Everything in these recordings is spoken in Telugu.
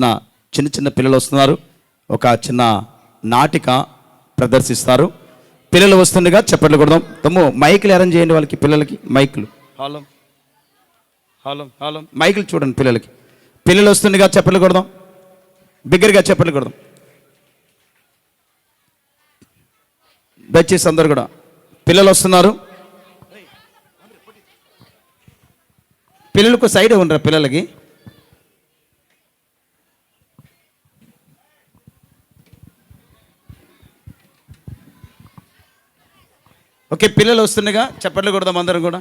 నా చిన్న చిన్న పిల్లలు వస్తున్నారు. ఒక చిన్న నాటిక ప్రదర్శిస్తారు. పిల్లలు వస్తుండగా చప్పట్లు కొడదాం. తమ్ము మైకులు అరేంజ్ చేయండి వాళ్ళకి, పిల్లలకి మైకులు. హలో హలో హలో మైకులు చూడండి పిల్లలకి. పిల్లలు వస్తుండగా చప్పట్లు కొడదాం, బిగ్గరగా చప్పట్లు కొడదాం. దయచేసి అందరు కూడా పిల్లలు వస్తున్నారు. పిల్లలకు సైడ్ ఉండరా పిల్లలకి. ఓకే, పిల్లలు వస్తుండగా చప్పట్లు కొడదాం అందరం కూడా,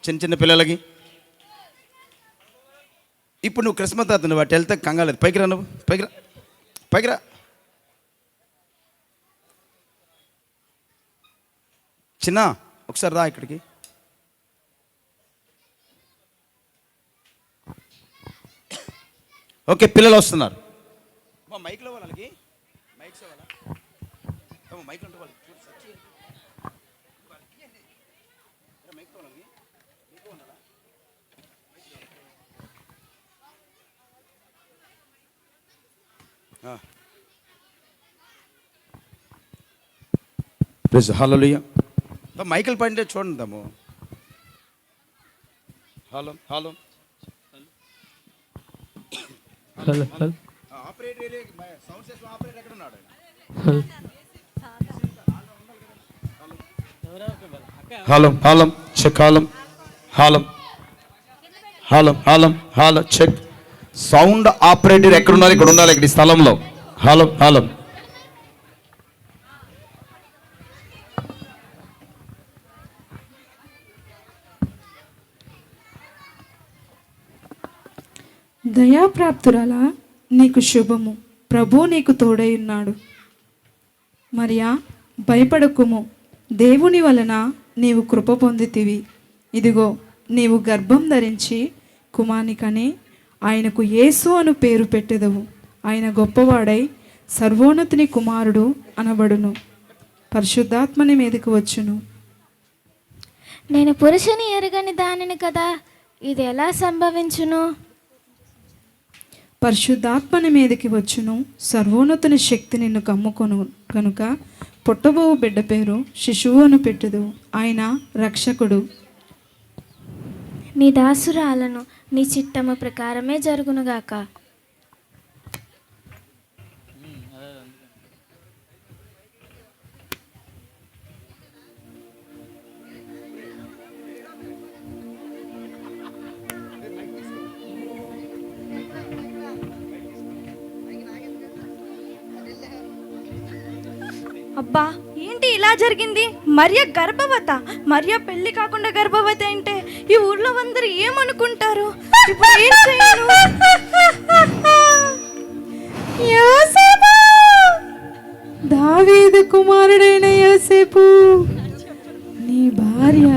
చిన్న చిన్న పిల్లలకి. ఇప్పుడు నువ్వు క్రిస్మస్ తాత, నువ్వు అటు వెళ్తే కంగాలేదు. పైకి రా, నువ్వు పైకి రా, పైకి రా. చిన్న ఒకసారి రా ఇక్కడికి. ఓకే, పిల్లలు వస్తున్నారు. మైక్లో వాళ్ళకి మైక్స్ మైక్ ఉంటే వాళ్ళకి హల్లెలూయా. మైకిల్ పైన చూడండి తమ్ము. Hello hello hello hello check. Hello hello hello hello hello check. Sound operator ఎక్కడున్నారు? ఇక్కడ ఉండాలి, ఇక్కడ ఈ స్థలంలో. హలో హలో దయాప్రాప్తురాలా, నీకు శుభము, ప్రభు నీకు తోడై ఉన్నాడు. మరియా, భయపడకుము, దేవుని వలన నీవు కృప పొందితివి. ఇదిగో, నీవు గర్భం ధరించి కుమారునికని ఆయనకు యేసు అను పేరు పెట్టెదవు. ఆయన గొప్పవాడై సర్వోన్నతుని కుమారుడు అనబడును. పరిశుద్ధాత్మని మీదకు వచ్చును. నేను పురుషుని ఎరుగని దానిని కదా, ఇది ఎలా సంభవించును? పరిశుద్ధాత్మని మీదకి వచ్చును. సర్వోన్నతుని శక్తి నిన్ను కమ్ముకొను కనుక పుట్టబోవు బిడ్డ పేరు శిశువు అని పెట్టుదు. ఆయన రక్షకుడు. నీ దాసురాలను నీ చిత్తము ప్రకారమే జరుగునుగాక. అబ్బా, ఏంటి ఇలా జరిగింది? మరియ గర్భవత. మరియ పెళ్లి కాకుండా గర్భవతి అంటే ఈ ఊర్లో అందరూ ఏమనుకుంటారు? ఇప్పుడు ఏం చేయను? యోసేపు, దావీదు కుమారుడైన యోసేపు, నీ భార్య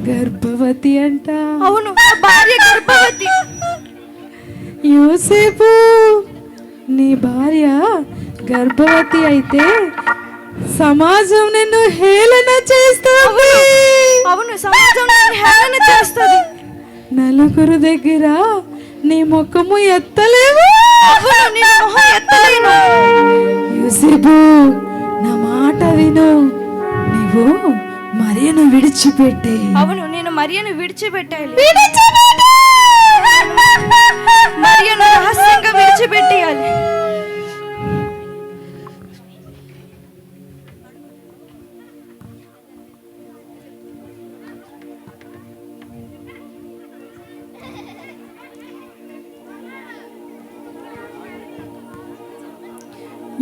గర్భవతి అంట. అవును, నా భార్య గర్భవతి. యోసేపు, నీ భార్య గర్భవతి అయితే సమాజం నిన్ను హేళన చేస్తుంది. అవును, సమాజం నన్ను హేళన చేస్తుంది. నలుగురు దగ్గర నీ ముఖము ఎత్తలేవు. అవును, నేను మొహం ఎత్తలేను. యోసేపు, నా మాట విను. నీవు మరియను విడిచిపెట్టే. అవును, నేను మరియను విడిచిపెట్టాలి. మరియను రహస్యంగా విడిచిపెట్టేయాలి.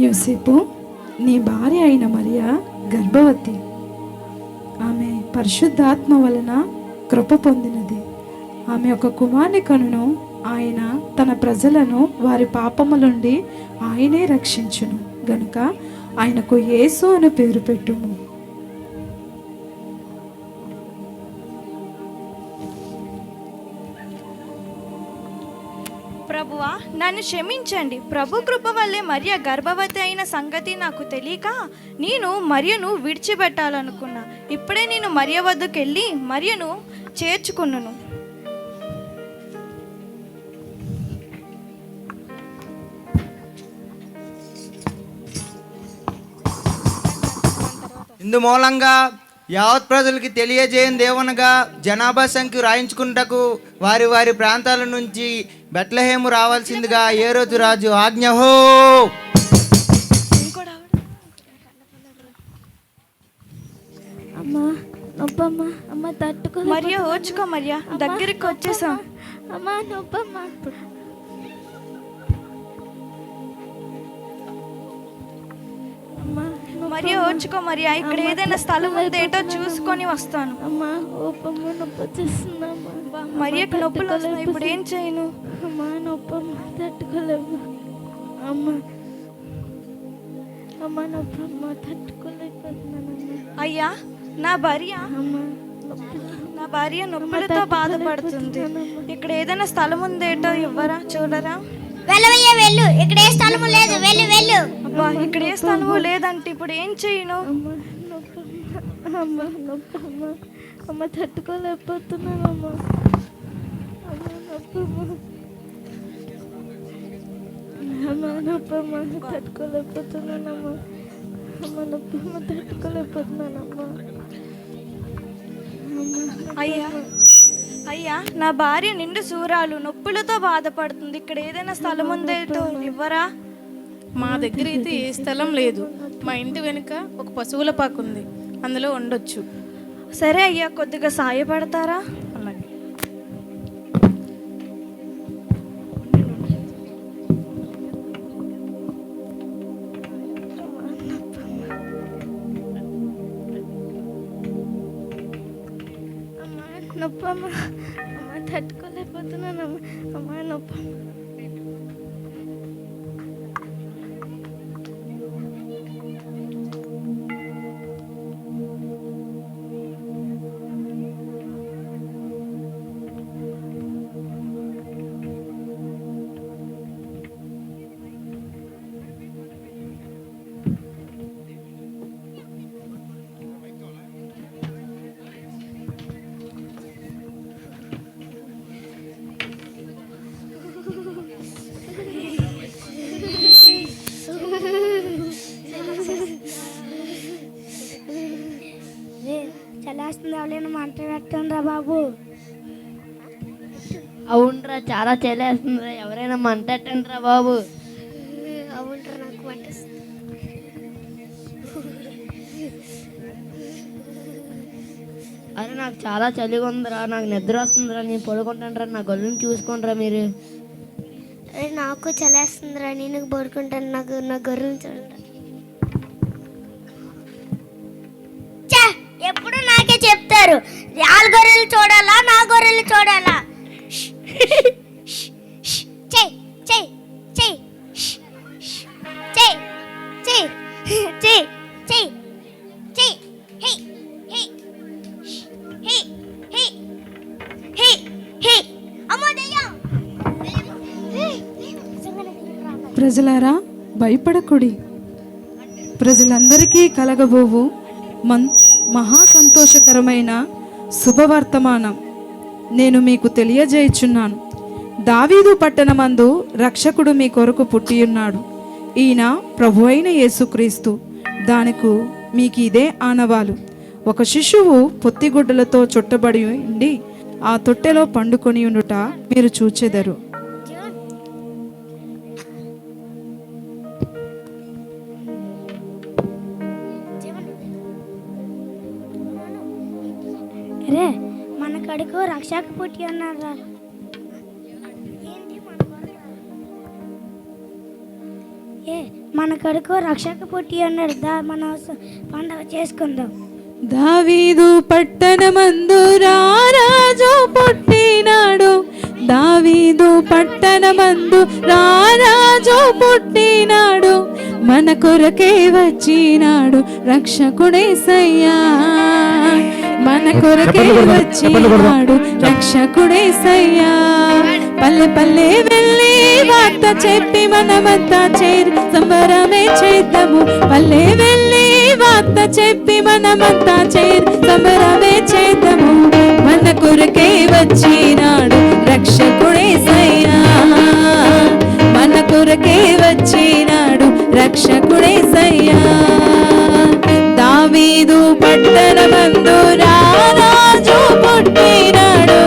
యోసేపు, నీ భార్య అయిన మరియ గర్భవతి. ఆమె పరిశుద్ధాత్మ వలన కృప పొందినది. ఆమె ఒక కుమారుని కనును. ఆయన తన ప్రజలను వారి పాపముల నుండి ఆయనే రక్షించును గనుక ఆయనకు యేసు అని పేరు పెట్టుము. ప్రభువా, నన్ను క్షమించండి. ప్రభు కృప వల్లే మరియ గర్భవతి అయిన సంగతి నాకు తెలియక నేను మరియను విడిచిపెట్టాలనుకున్నా. ఇప్పుడే నేను మరియ వద్దకు వెళ్ళి మరియను చేర్చుకున్నాను. ఇందుమూలంగా యావత్ ప్రజలకి తెలియజేయండి ఏమనగా జనాభా సంఖ్య రాయించుకుంటకు వారి వారి ప్రాంతాల నుంచి బెత్లెహేము రావాల్సిందిగా ఏ రోజు రాజు ఆజ్ఞహో. అమ్మా నొప్పమ్మా, అమ్మ తట్టుకో. మరియా ఓర్చుకో మరియా, దగ్గరికి వచ్చేసాం. అమ్మా నొప్పమ్మా. మరియా ఓర్చుకో మరియా, ఇక్కడ ఏదైనా స్థలం ఉందేటో చూసుకొని వస్తాను. అమ్మా ఓపమ్మ, నొప్పి వచ్చేస్తుందమ్మా. మరియాకు నొప్పులు వస్తున్నాయి, ఇప్పుడు ఏం చేయను? అమ్మా నొప్పమ్మ, తట్టుకోలేవు. అమ్మా అమ్మ నొప్పమ్మ, తట్టుకోలేకపోతున్నానమ్మా. అయ్యా, నా భార్య నొప్పులతో బాధపడుతుంది. ఇక్కడ ఏదైనా స్థలం ఉందేటో ఇవ్వరా, చూడరా? వెళ్ళవయ్యా వెళ్ళు, ఇక్కడ ఏ స్థలము లేదు, వెళ్ళు వెళ్ళు. అబ్బా, ఇక్కడ ఏ స్థలము లేదంటే ఇప్పుడు ఏం చేయను? అమ్మ నొప్పమ్మ, అమ్మ తట్టుకోలేకపోతున్నానమ్మా. అమ్మ నొప్పమ్మ, అమ్మ నొప్పమ్మ, తట్టుకోలేకపోతున్నానమ్మా. అమ్మ నొప్పమ్మ, తట్టుకోలేకపోతున్నానమ్మా. అయ్యా, నా భార్య నిండు సూరాలు నొప్పులతో బాధపడుతుంది. ఇక్కడ ఏదైనా స్థలం ఉందేటో ఇవ్వరా? మా దగ్గర అయితే ఏ స్థలం లేదు. మా ఇంటి వెనుక ఒక పశువుల పాక ఉంది, అందులో ఉండొచ్చు. సరే అయ్యా, కొద్దిగా సాయపడతారా? అలాగే. నొప్పమ్మ, అమ్మ తట్టుకోలేకపోతున్నానమ్మా. అమ్మ నొప్పమ్మ. చల్లేస్తుంది, ఎవరైనా మంట పెట్టండిరా బాబు. అవునరా, చాలా చలేస్తుందిరా, ఎవరైనా మంట పెట్టండిరా బాబు. అవునరా, నాకు మంట. అరే నాకు చాలా చలిగా ఉందిరా, నాకు నిద్ర వస్తుందిరా, నేను పడుకుంటాను రా, నా గొల్లుని చూసుకుంటారా మీరు. అరే నాకు చల్లేస్తుందిరా, నేను పడుకుంటాను, నా గొర్రెలు చూడండి. ఎప్పుడు నాకే చెప్తారు, వాళ్ళ గొర్రెలు చూడాలా నా గొర్రెలు చూడాలా? చెయ్ చెయ్ చెయ్ చెయ్ చెయ్ చెయ్ చెయ్ చెయ్ హే హే హే హే హే హే అమ్మో దయ్యం. ప్రజలారా భయపడకుడి, ప్రజలందరికీ కలగబోవు మహా సంతోషకరమైన శుభవర్తమానం నేను మీకు తెలియజేయుచున్నాను. దావీదు పట్టణమందు రక్షకుడు మీ కొరకు పుట్టియున్నాడు. ఈయన ప్రభువైన యేసుక్రీస్తు. దానికి మీకు ఇదే ఆనవాలు. ఒక శిశువు పొత్తిగుడ్డలతో చుట్టబడి ఉండి ఆ తొట్టెలో పండుకొని ఉండుట మీరు చూచెదరు. అరే మన కడుకు రక్షక పుట్టి అన్నారా? మన కడుకు రక్షక పుట్టి అన్నారు. మన పండుగ చేసుకుందాం. దావీదు పట్టణమందు రారాజు పుట్టినాడు. దావీదు పట్టణమందు రారాజు పుట్టినాడు. మన కొరకే వచ్చినాడు రక్షకుడేసయ్యా. మన కొరకే వచ్చినాడు రక్షకుడేసయ్యా. పల్లె పల్లె వెళ్ళి వార్త చెప్పి మనమంతా చేరి సంబరమే చేద్దాము. పల్లె వెళ్ళి వార్త చెప్పి మనమంతా చేరి సంబరమే చేద్దాము. మన కొరకే వచ్చినాడు రక్షకుడేసయ్యా. మన కొరకే వచ్చినాడు రక్షకుడేసయ్యా. దావీదు పట్టణమందు రారాజు పుట్టినాడు.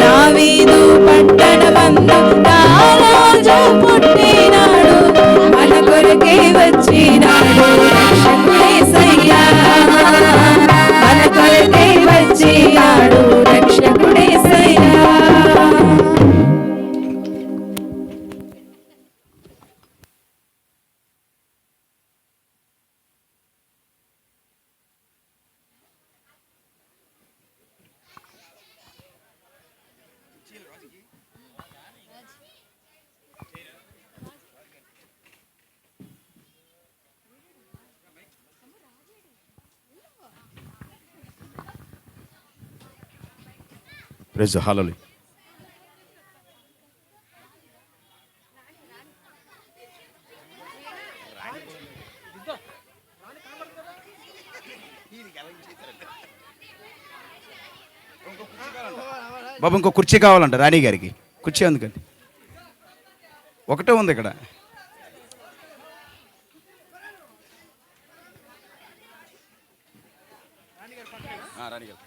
దావీదు పట్టణమందు రారాజు పుట్టినాడు. మన కొరకే వచ్చినాడు రక్షకుడేసయ్యా. మన కొరకే వచ్చినాడు రక్షకుడేసయ్యా. ప్రైజ్ హల్లెలూయా. బాబు ఇంకో కుర్చీ కావాలంట రాణి గారికి. కుర్చీ అందుకని ఒకటే ఉంది ఇక్కడ. రాణి గారు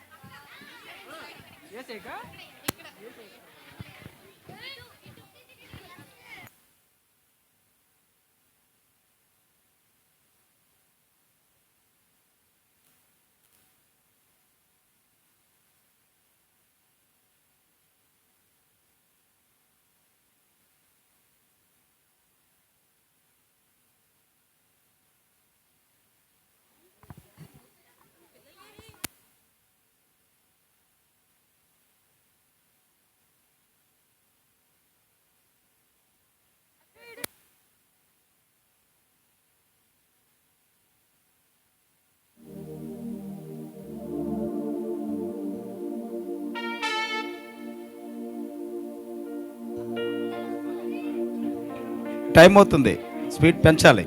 టైం అవుతుంది, స్పీడ్ పెంచాలి.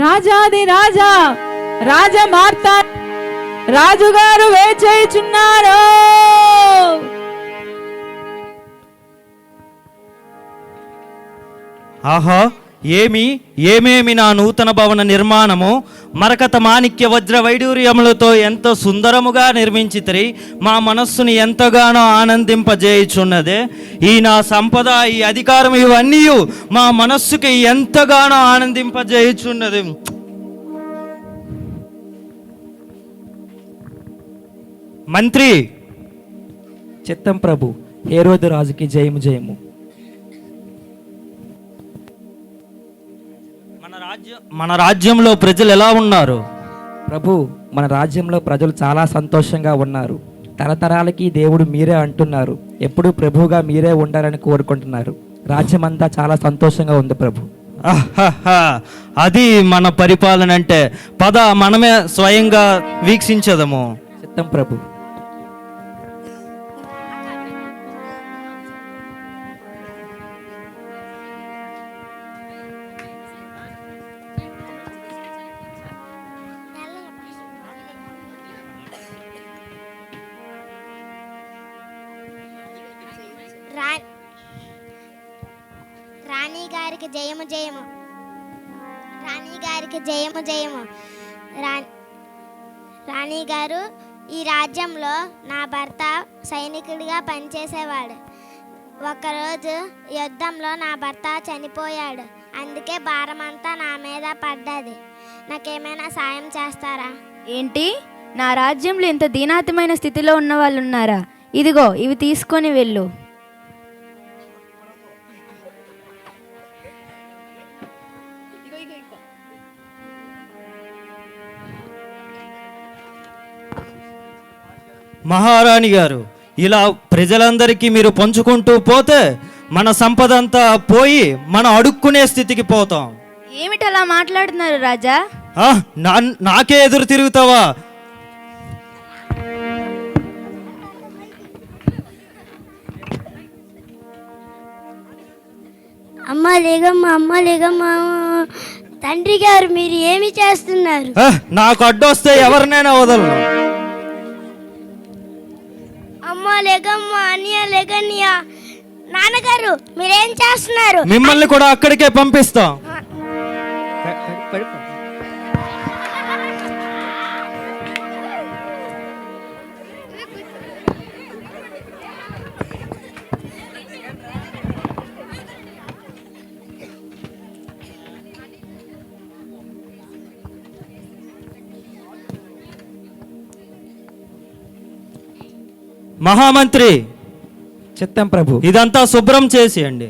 రాజాది రాజా రాజ మార్తా రాజుగారు వేచేయుచున్నారు. ఆహా, ఏమేమి నా నూతన భవన నిర్మాణము! మరకత మాణిక్య వజ్ర వైడూర్యములతో ఎంతో సుందరముగా నిర్మించితిరి. మా మనస్సుని ఎంతగానో ఆనందింపజేయుచున్నదే. ఈ నా సంపద, ఈ అధికారం, ఇవన్నీ మా మనస్సుకి ఎంతగానో ఆనందింపజేయుచున్నది. మంత్రి చిత్తం ప్రభు. హేరోదు రాజుకి జయము జయము. మన రాజ్యంలో ప్రజలు ఎలా ఉన్నారు ప్రభు? మన రాజ్యంలో ప్రజలు చాలా సంతోషంగా ఉన్నారు. తరతరాలకి దేవుడు మీరే అంటున్నారు. ఎప్పుడు ప్రభువుగా మీరే ఉండాలని కోరుకుంటున్నారు. రాజ్యం అంతా చాలా సంతోషంగా ఉంది ప్రభు. అది మన పరిపాలన అంటే. పద మనమే స్వయంగా వీక్షించదము. చిత్తం ప్రభు. రాణి గారికి జయము జయము. రాణి గారికి జయము జయము. రాణి గారు, ఈ రాజ్యంలో నా భర్త సైనికుడిగా పనిచేసేవాడు. ఒకరోజు యుద్ధంలో నా భర్త చనిపోయాడు. అందుకే భారమంతా నా మీద పడ్డది. నాకేమైనా సాయం చేస్తారా? ఏంటి, నా రాజ్యంలో ఇంత దీనాతమైన స్థితిలో ఉన్న వాళ్ళు ఉన్నారా? ఇదిగో, ఇవి తీసుకొని వెళ్ళు. మహారాణి గారు, ఇలా ప్రజలందరికీ మీరు పంచుకుంటూ పోతే మన సంపద అంతా పోయి మనం అడుక్కునే స్థితికి పోతాం. ఏమిటలా మాట్లాడుతున్నారు రాజా? నాకే ఎదురు తిరుగుతావా? అమ్మ లేగమ్మా, తండ్రి గారు మీరు ఏమి చేస్తున్నారు? నాకు అడ్డొస్తే ఎవరినైనా వదలను. అమ్మ లేగమ్మా, అన్నయ్య లేగన్నయ్య, నాన్నగారు మీరేం చేస్తున్నారు? మిమ్మల్ని కూడా అక్కడికే పంపిస్తాం. మహామంత్రి, చిత్తం ప్రభు. ఇదంతా శుభ్రం చేసేయండి.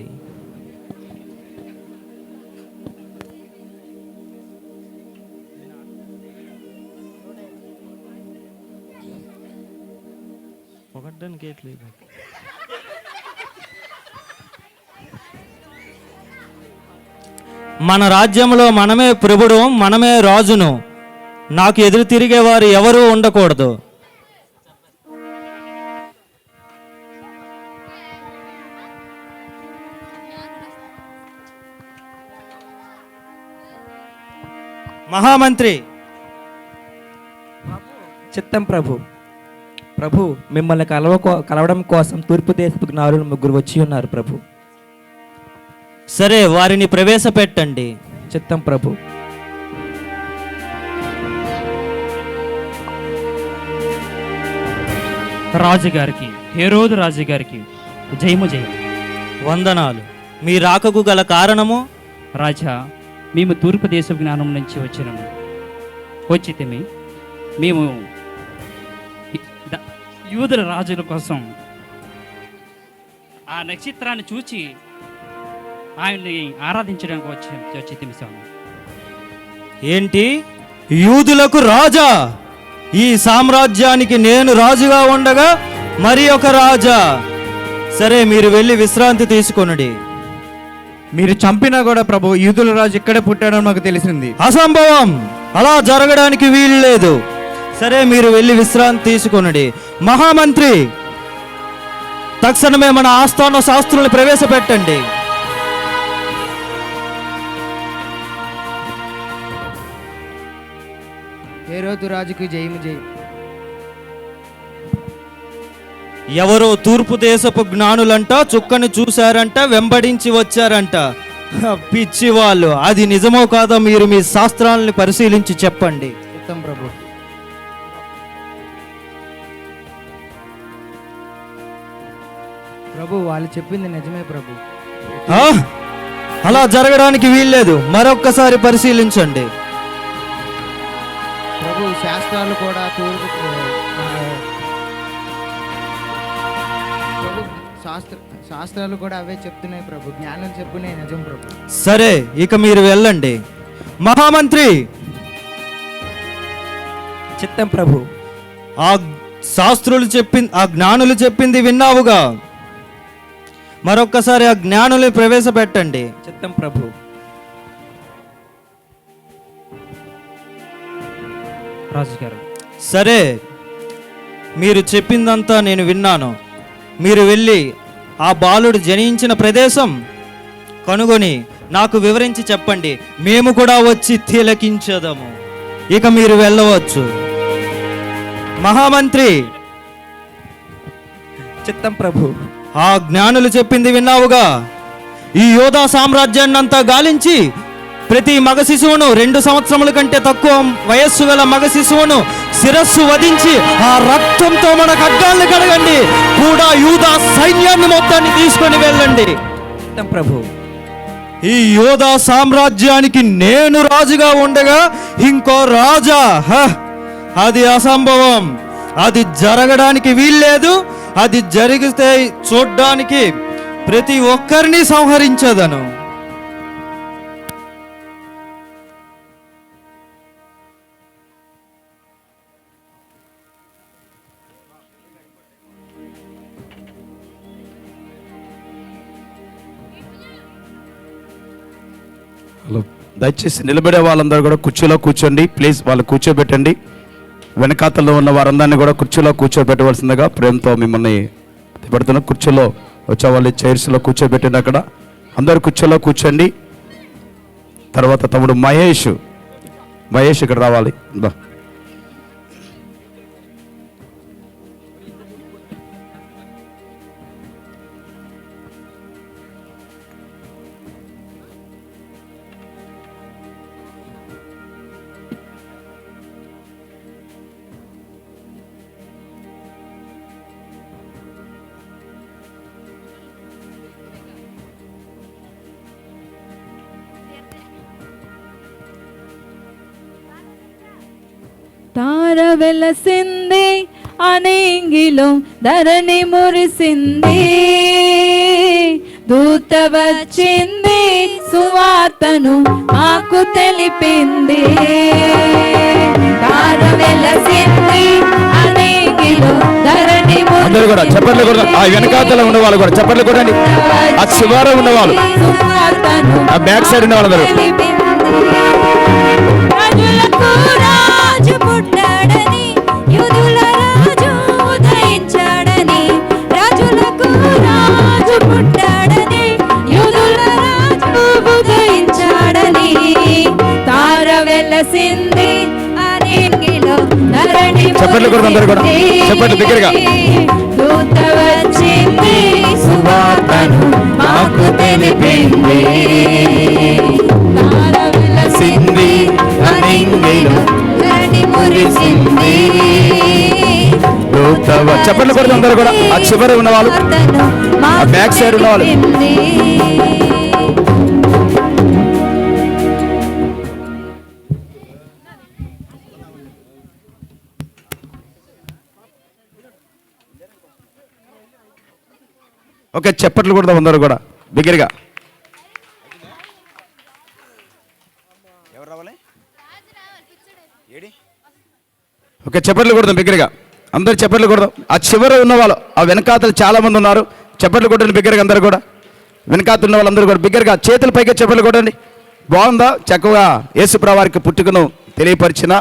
మన రాజ్యంలో మనమే ప్రభుడు, మనమే రాజును. నాకు ఎదురు తిరిగేవారు ఎవరూ ఉండకూడదు. మహామంత్రి, చిత్తం ప్రభు. ప్రభు, మిమ్మల్ని కలవడం కోసం తూర్పు దేశపు జ్ఞానులు 3 వచ్చి ఉన్నారు ప్రభు. సరే, వారిని ప్రవేశపెట్టండి. చిత్తం ప్రభు. రాజుగారికి, హేరోదు రాజుగారికి జయము జయం. వందనాలు. మీ రాకకు గల కారణము? రాజా, మేము తూర్పు దేశ జ్ఞానం నుంచి వచ్చితిమి. మేము యూదుల రాజుల కోసం ఆ నక్షత్రాన్ని చూచి ఆయన్ని ఆరాధించడానికి వచ్చితిమి స్వామి. ఏంటి, యూదులకు రాజా? ఈ సామ్రాజ్యానికి నేను రాజుగా ఉండగా మరి ఒక రాజా? సరే, మీరు వెళ్ళి విశ్రాంతి తీసుకొనుడి. మీరు చంపినా కూడా ప్రభు, యూదుల రాజు ఇక్కడే పుట్టాడని మాకు తెలిసింది. అసంభవం, అలా జరగడానికి వీలు లేదు. సరే, మీరు వెళ్ళి విశ్రాంతి తీసుకొనుడి. మహామంత్రి, తక్షణమే మన ఆస్థాన శాస్త్రుల్ని ప్రవేశపెట్టండి. హేరోదు రాజుకు జయము జయం. ఎవరో తూర్పు దేశపు జ్ఞానులంట చుక్కని చూశారంట, వెంబడించి వచ్చారంట. పిచ్చి వాళ్ళు. అది నిజమో కాదో మీరు మీ శాస్త్రాలని పరిశీలించి చెప్పండి. చిత్తం ప్రభు. ప్రభు, వాళ్ళు చెప్పింది నిజమే ప్రభు. అలా జరగడానికి వీల్లేదు. మరొక్కసారి పరిశీలించండి. ప్రభు, శాస్త్రాలు కూడా శాస్త్రాలు కూడా అవే చెప్తున్నాయి ప్రభు. జ్ఞానం చెప్పునే నిజం ప్రభు. సరే, ఇక మీరు వెళ్ళండి. మహామంత్రి, చిత్తం ప్రభు. ఆ జ్ఞానులు చెప్పింది విన్నావుగా? మరొక్కసారి ఆ జ్ఞానుల్ని ప్రవేశపెట్టండి. చిత్తం ప్రభు. రాజుగారు, సరే, మీరు చెప్పిందంతా నేను విన్నాను. మీరు వెళ్ళి ఆ బాలుడు జనించిన ప్రదేశం కనుగొని నాకు వివరించి చెప్పండి. మేము కూడా వచ్చి తిలకించదము. ఇక మీరు వెళ్ళవచ్చు. మహామంత్రి, చిత్తం ప్రభు. ఆ జ్ఞానులు చెప్పింది విన్నావుగా? ఈ యోధా సామ్రాజ్యాన్ని అంతా గాలించి ప్రతి మగ శిశువును 2 సంవత్సరముల కంటే తక్కువ వయస్సు గల మగ శిశువును శిరస్సు వధించి ఆ రక్తంతో మన ఖడ్గాల్ని కడగండి. కూడా యూదా సైన్యాన్ని మొత్తాన్ని తీసుకొని వెళ్ళండి. ప్రభు, ఈ యోధా సామ్రాజ్యానికి నేను రాజుగా ఉండగా ఇంకో రాజా? అది అసంభవం. అది జరగడానికి వీల్లేదు. అది జరిగితే చూడ్డానికి ప్రతి ఒక్కరిని సంహరించదను. హలో, దయచేసి నిలబడే వాళ్ళందరూ కూడా కుర్చీలో కూర్చోండి ప్లీజ్. వాళ్ళు కూర్చోబెట్టండి. వెనకాతల్లో ఉన్న వారందరినీ కూడా కుర్చీలో కూర్చోబెట్టవలసిందిగా ప్రేమతో మిమ్మల్ని పెడుతున్న. కుర్చీలో వచ్చేవాళ్ళు చైర్స్లో కూర్చోబెట్టండి. అక్కడ అందరు కుర్చీలో కూర్చోండి. తర్వాత తమ్ముడు మహేష్ ఇక్కడ రావాలి. బా తార వెలసింది అనేంగిలో ధరణి మురిసింది, దూత వచ్చింది సువార్తను మాకు తెలిపింది. తార వెలసింది అనేంగిలో ధరణి అందరూ కూడా చప్పట్లు కూడా, ఆ వెనకాతలో ఉన్న వాళ్ళు కూడా చప్పట్లు కొట్టండి. ఆ చివర ఉన్న వాళ్ళు, ఆ బ్యాక్ సైడ్ ఉన్న వాళ్ళందరూ. రాజు పుట్టాడని, యూదుల రాజు ఉదయించాడని, రాజులకు రాజు పుట్టాడని, యూదుల రాజు ఉదయించాడని. తార వెలసింది అనేంగిలో ధరణి చప్పట్లు కూడా అందరూ కూడా చప్పట్లు దగ్గరగా. దూత వచ్చింది సువార్తను మాకు తెలిపింది. తార వెలసింది అనేంగిలో ధరణి మురిసింది. చప్పట్లు కూడా అందరూ కూడా, ఆ చివర ఉన్న వాళ్ళు, ఆ బ్యాక్ సైడ్ ఉన్న వాళ్ళు. ఓకే, చప్పట్లు కూడా అందరూ కూడా బిగ్గరగా. ఓకే, చప్పట్లు కొడదాం బిగ్గరగా. అందరు చప్పట్లు కొడదాం. ఆ చివర ఉన్న వాళ్ళు, ఆ వెనకాతలు చాలా మంది ఉన్నారు. చప్పట్లు కొట్టండి బిగ్గరగా అందరూ కూడా. వెనకాతలు ఉన్న వాళ్ళందరూ కూడా బిగ్గరగా చేతుల పైకి చప్పట్లు కొట్టండి. బాగుందా? చక్కగా యేసుప్రభువు వారికి పుట్టుకను తెలియపరిచిన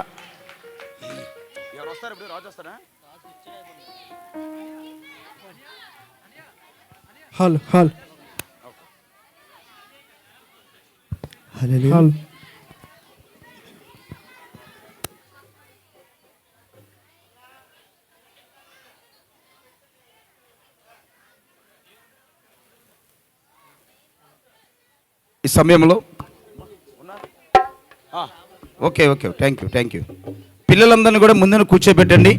ఈ సమయంలో ఓకే థ్యాంక్ యూ. పిల్లలందరినీ కూడా ముందున కూర్చోబెట్టండి.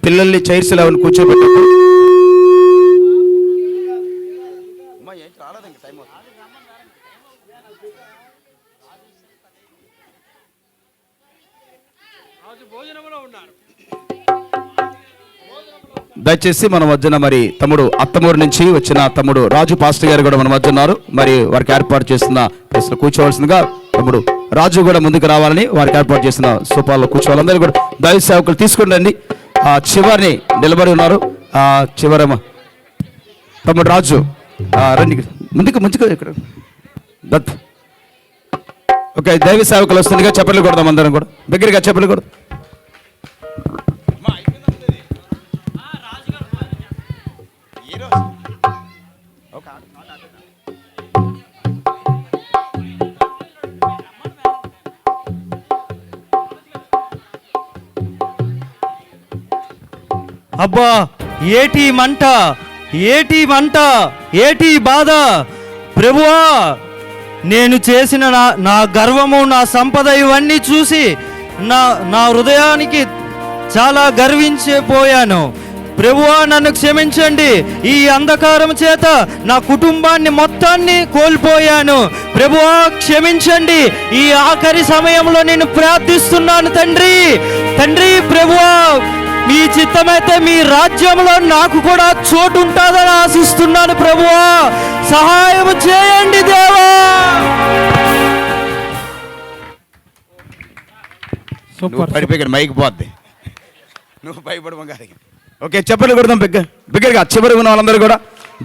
పిల్లల్ని చైర్స్లో అవన్నీ కూర్చోబెట్టండి. దయచేసి మన మధ్యన మరి తమ్ముడు అత్తమూరు నుంచి వచ్చిన తమ్ముడు రాజు పాస్టర్ గారు కూడా మన మధ్య ఉన్నారు. మరి వారికి ఏర్పాటు చేస్తున్న ప్లేస్లో కూర్చోవలసిందిగా తమ్ముడు రాజు కూడా ముందుకు రావాలని వారికి ఏర్పాటు చేసిన సోపాల్లో కూర్చోవాలందరూ కూడా దైవ సేవకులు తీసుకుండండి. ఆ చివరిని నిలబడి ఉన్నారు. ఆ చివరమ్మ తమ్ముడు రాజు రండి ముందుకు ఇక్కడ దత్. ఓకే, దైవ సేవకులు వస్తుందిగా చప్పట్లు కొడదాం అందరం కూడా దగ్గరగా చప్పట్లు కొడదాం. అబ్బా, ఏటి మంట, ఏటి బాధ ప్రభువా. నేను చేసిన నా గర్వము, నా సంపద ఇవన్నీ చూసి నా హృదయానికి చాలా గర్వించిపోయాను. ప్రభువా, నన్ను క్షమించండి. ఈ అంధకారం చేత నా కుటుంబాన్ని మొత్తాన్ని కోల్పోయాను. ప్రభువా, క్షమించండి. ఈ ఆఖరి సమయంలో నేను ప్రార్థిస్తున్నాను తండ్రి. ప్రభువా, మీ చిత్తమైతే మీ రాజ్యంలో నాకు కూడా చోటు ఉంటుందని ఆశిస్తున్నాను. ప్రభువా, సహాయం చేయండి దేవా. పడిపోయి మైక్ పోద్ది, నువ్వు భయపడమగాలి. ఓకే, చెప్పలు కొడదాం బిగ్గరగా. చివరి ఉన్న వాళ్ళందరూ కూడా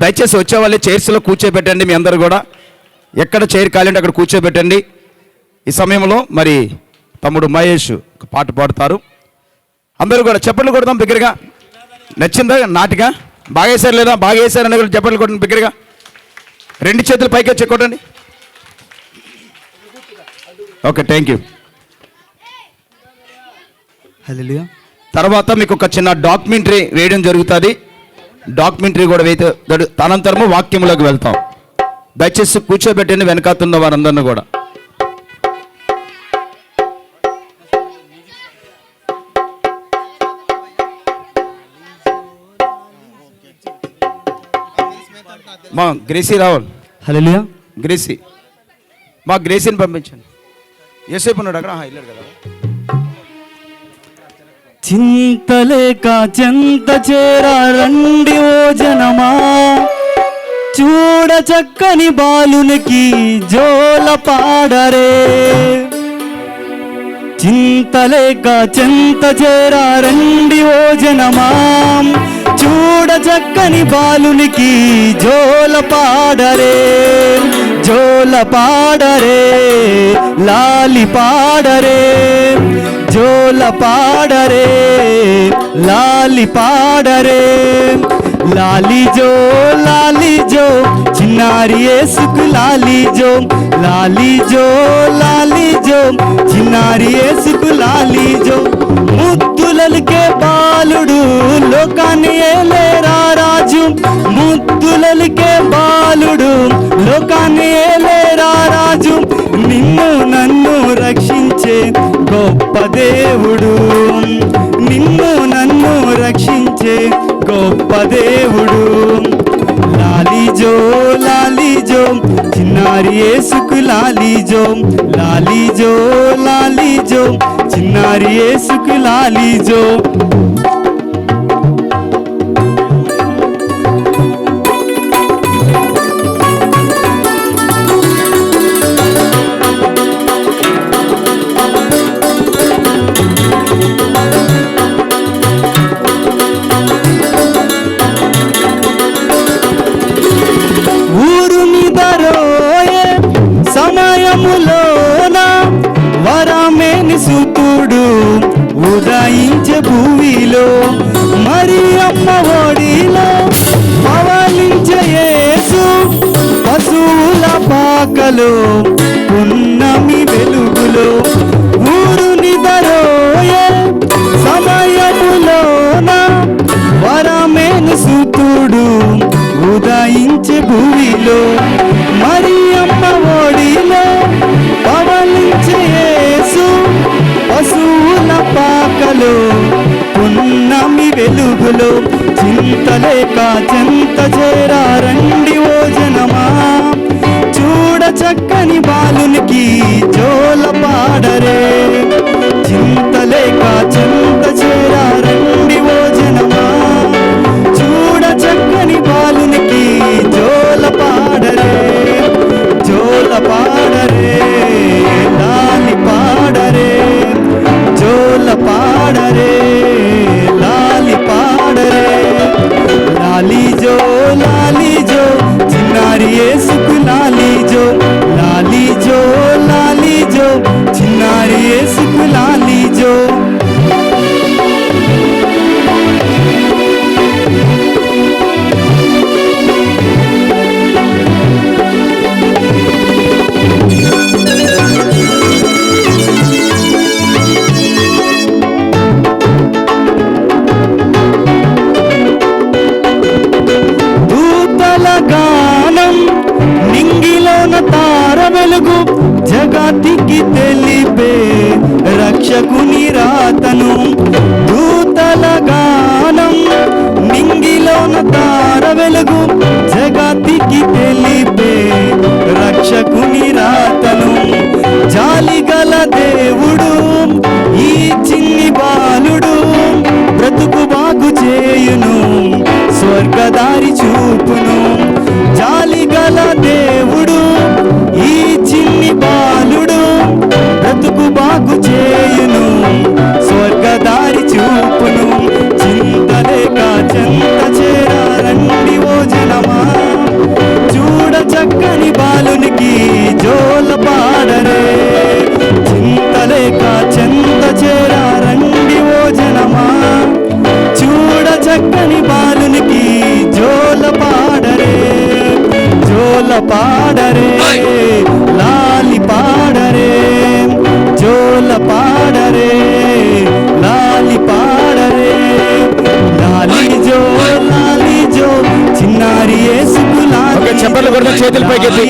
దయచేసి వచ్చే వాళ్ళే చైర్స్లో కూర్చోబెట్టండి. మీ అందరూ కూడా ఎక్కడ చైర్ కాలంటే అక్కడ కూర్చోబెట్టండి. ఈ సమయంలో మరి తమ్ముడు మహేష్ ఒక పాట పాడతారు. అందరూ కూడా చప్పట్లు కొడదాం బిగ్గరగా. నచ్చిందా నాటిక? బాగా వేశారు లేదా? బాగా వేశారని కూడా చప్పట్లు కొట్టండి బిగ్గరగా. 2 చేతులు పైకి వచ్చి కొట్టండి. Okay, thank you. హల్లెలూయా. తర్వాత మీకు ఒక చిన్న డాక్యుమెంటరీ వేయడం జరుగుతుంది. డాక్యుమెంటరీ కూడా వేస్తే అనంతరము వాక్యంలోకి వెళ్తాం. దయచేసి కూర్చోబెట్టండి వెనకాతున్న వారందరినీ కూడా. మా గ్రేసీ రావాలి. హల్లెలూయా. గ్రేసీ, మా గ్రేసీని పంపించండి. ఏసేపు ఉన్నాడు అక్కడ, వెళ్ళాడు కదా. చింతలేక చెంత చేరా రండి ఓ జనమా, చూడ చక్కని బాలునికి జోల పాడరే. చింతలేక చెంత చేరా రండి ఓ జనమా, చూడ చక్కని బాలునికి జోల పాడరే. జోల పాడరే, లాలి పాడరే. జోల పాడరే, లాలి పాడరే. లాలి జో చిన్నారి యేసుకు లాలి జో. లాలి జో చిన్నారి యేసుకు లాలి జో. ముద్దులకే బాలుడు లోకాన్ని ఏలేరా రాజు. ముద్దులకే బాలుడు లోకాన్ని ఏలేరా రాజు. నిన్ను నన్ను రక్షించే గొప్ప దేవుడు. నిన్ను నన్ను రక్షించే గొప్ప దేవుడు. లాలి జో చిన్నారి యేసుకు లాలి జో. లాలి జో చిన్నారి యేసుకు లాలి జో. సమయములోన వరమేని సుతుడు ఉదయించే భూమిలో, మరి అమ్మ ఒడిలో పవలించే యేసు. పశువుల పాకలో పున్నమి వెలుగులో ఊరు నిదరోయే. సమయములోన వరమేని సుతుడు ఉదయించే భూమిలో, మరి అమ్మ ఒడిలో పవలించే యేసు. పశువుల పాకలో పున్నమి వెలుగులో, చింతలేక చెంత చేరా రండి ఓ జనమా, చూడ చక్కని బాలునికి జోల పాడరే. చింతలేక చెంత చేరా రండి ఓ జనమా, చూడ చక్కని బాలునికి జోల పాడరే. జోల పాడరే, లాలి పాడరే. జోల పాడరే, లాలి పాడరే. లాలి జో చిన్నారి యేసుకు లాలి జో. లాలి జో చిన్నారి యేసుకు లాలి జో. గానం నింగిలోన తార వెలుగు, జగతికి తెలిపే రక్షకుని రాతను. దూతల గానం నింగిలోన తార వెలుగు, జగతికి తెలిపే రక్షకుని రాతను. జాలిగల దేవుడు ఈ చిన్ని బాలుడు, బ్రతుకు బాగు చేయును, స్వర్గదారి చూపును. జాలిగల దేవుడు ఈ చిన్ని బాలుడు, బ్రతుకు బాగు చేయును, స్వర్గదారి చూపును. చింతలేక చెంత చేరా రండి ఓ జనమా, చూడ చక్కని బాలునికి జోల పాడరే. అందరూ చేతులు పైకెత్తి